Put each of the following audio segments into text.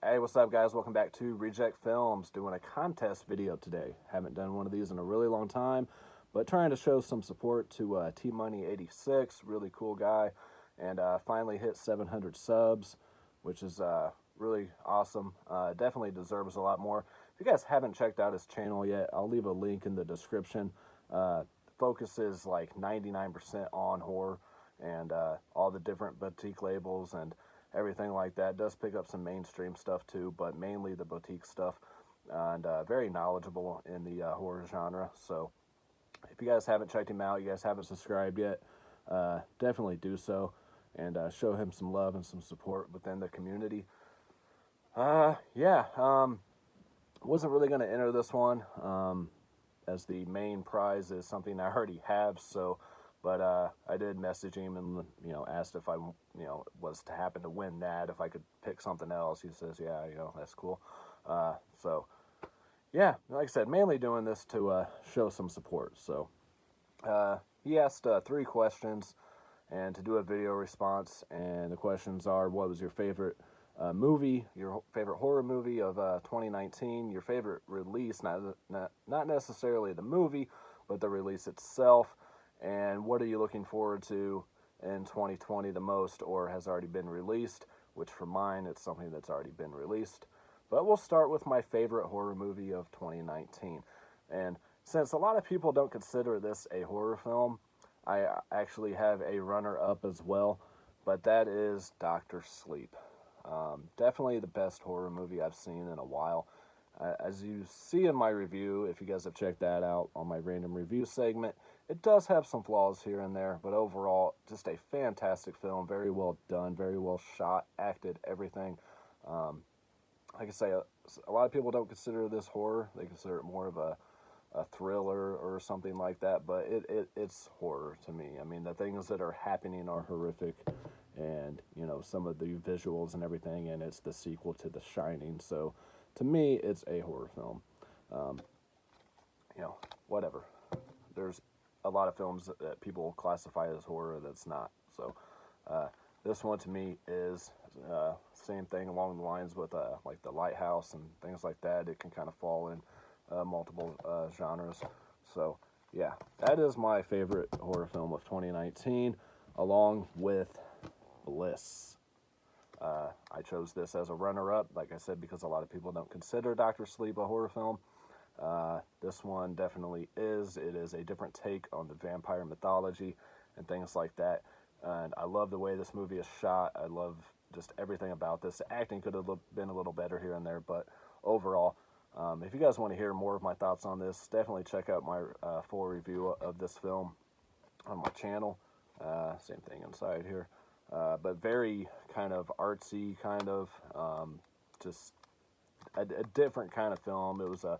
Hey, what's up, guys? Welcome back to Reject Films, doing a contest video today. Haven't done one of these in a really long time, but trying to show some support to TMONEY86, really cool guy, and finally hit 700 subs, which is really awesome. Definitely deserves a lot more. If you guys haven't checked out his channel yet, I'll leave a link in the description. Focus is like 99% on horror and all the different boutique labels and everything like that. Does pick up some mainstream stuff too, but mainly the boutique stuff, and very knowledgeable in the horror genre. So if you guys haven't checked him out, you guys haven't subscribed yet, definitely do so, and show him some love and some support within the community. Wasn't really going to enter this one, as the main prize is something I already have, so but I did message him and, asked if I, was to happen to win that, if I could pick something else. He says, yeah, that's cool. So, yeah, like I said, mainly doing this to show some support. So, he asked 3 questions and to do a video response. And the questions are, what was your favorite movie, your favorite horror movie of 2019, your favorite release, not necessarily the movie, but the release itself, and what are you looking forward to in 2020 the most, or has already been released, which for mine, it's something that's already been released. But we'll start with my favorite horror movie of 2019. And since a lot of people don't consider this a horror film, I actually have a runner-up as well, but that is Dr. Sleep. Definitely the best horror movie I've seen in a while. As you see in my review, if you guys have checked that out on my random review segment, it does have some flaws here and there, but overall, just a fantastic film. Very well done, very well shot, acted, everything. Like I say, a lot of people don't consider this horror. They consider it more of a thriller or something like that, but it's horror to me. I mean, the things that are happening are horrific, and, some of the visuals and everything, and it's the sequel to The Shining, so to me, it's a horror film. Whatever. There's a lot of films that people classify as horror that's not. So this one to me is same thing along the lines with like The Lighthouse and things like that. It can kind of fall in multiple genres. So yeah, that is my favorite horror film of 2019, along with Bliss. I chose this as a runner-up, like I said, because a lot of people don't consider Dr. Sleep a horror film. This one definitely is. It is a different take on the vampire mythology and things like that. And I love the way this movie is shot. I love just everything about this. The acting could have been a little better here and there, but overall, if you guys want to hear more of my thoughts on this, definitely check out my full review of this film on my channel. Same thing inside here. But very kind of artsy, just a different kind of film. It was a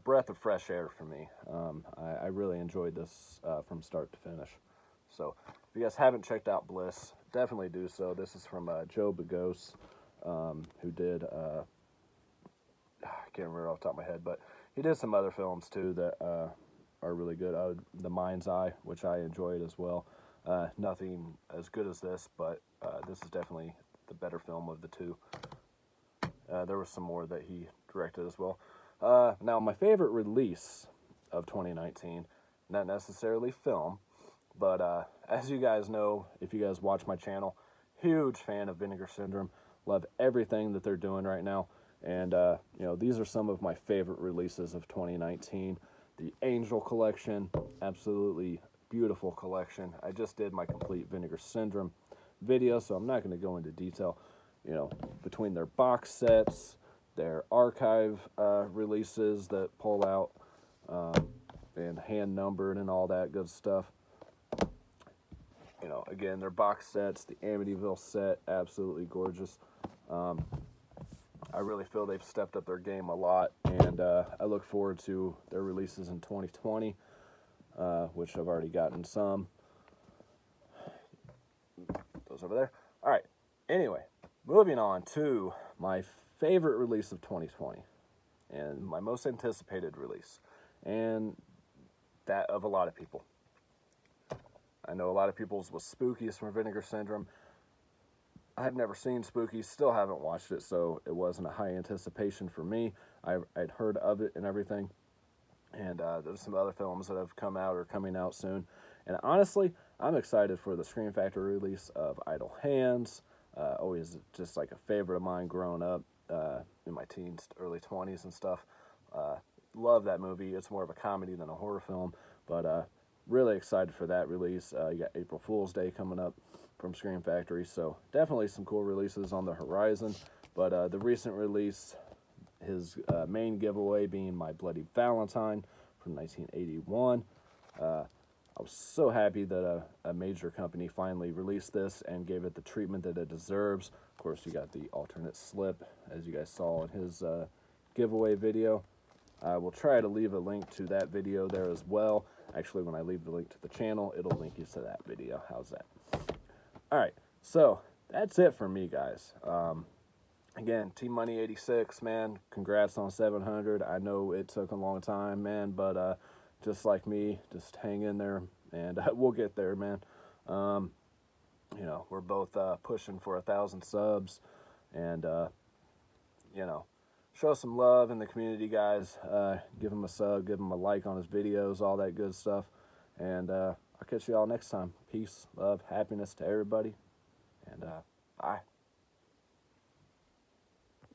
breath of fresh air for me. I really enjoyed this from start to finish. So if you guys haven't checked out Bliss, definitely do so. This is from Joe Begos, who did, I can't remember off the top of my head, but he did some other films too that are really good. The Mind's Eye, which I enjoyed as well. Nothing as good as this, but this is definitely the better film of the two. There was some more that he directed as well. Now, my favorite release of 2019, not necessarily film, but as you guys know, if you guys watch my channel, huge fan of Vinegar Syndrome. Love everything that they're doing right now. And, these are some of my favorite releases of 2019. The Angel Collection, absolutely beautiful collection. I just did my complete Vinegar Syndrome video, so I'm not going to go into detail. Between their box sets, their archive releases that pull out and hand numbered and all that good stuff. Again, their box sets, the Amityville set, absolutely gorgeous. I really feel they've stepped up their game a lot, and I look forward to their releases in 2020, which I've already gotten some. Those over there. All right. Anyway, moving on to my favorite release of 2020 and my most anticipated release, and that of a lot of people. I know a lot of people's was Spookies from Vinegar Syndrome. I had never seen Spooky, still haven't watched it, so it wasn't a high anticipation for me. I'd heard of it and everything, and there's some other films that have come out or coming out soon. And honestly, I'm excited for the Scream Factory release of Idle Hands. Always just like a favorite of mine growing up in my teens, early 20s and stuff. Uh, Love that movie. It's more of a comedy than a horror film, but really excited for that release. You got April Fool's Day coming up from Scream Factory, so definitely some cool releases on the horizon. But the recent release, his main giveaway being My Bloody Valentine from 1981. I was so happy that a major company finally released this and gave it the treatment that it deserves. Of course, you got the alternate slip, as you guys saw in his giveaway video. I will try to leave a link to that video there as well. Actually, when I leave the link to the channel, it'll link you to that video. How's that? All right, so that's it for me, guys. Again, TMONEY86, man, congrats on 700. I know it took a long time, man, but just like me, just hang in there, and we'll get there, man. You know, we're both pushing for 1,000 subs, and you know, show some love in the community, guys. Give him a sub, give him a like on his videos, all that good stuff, and I'll catch you all next time. Peace, love, happiness to everybody, and bye.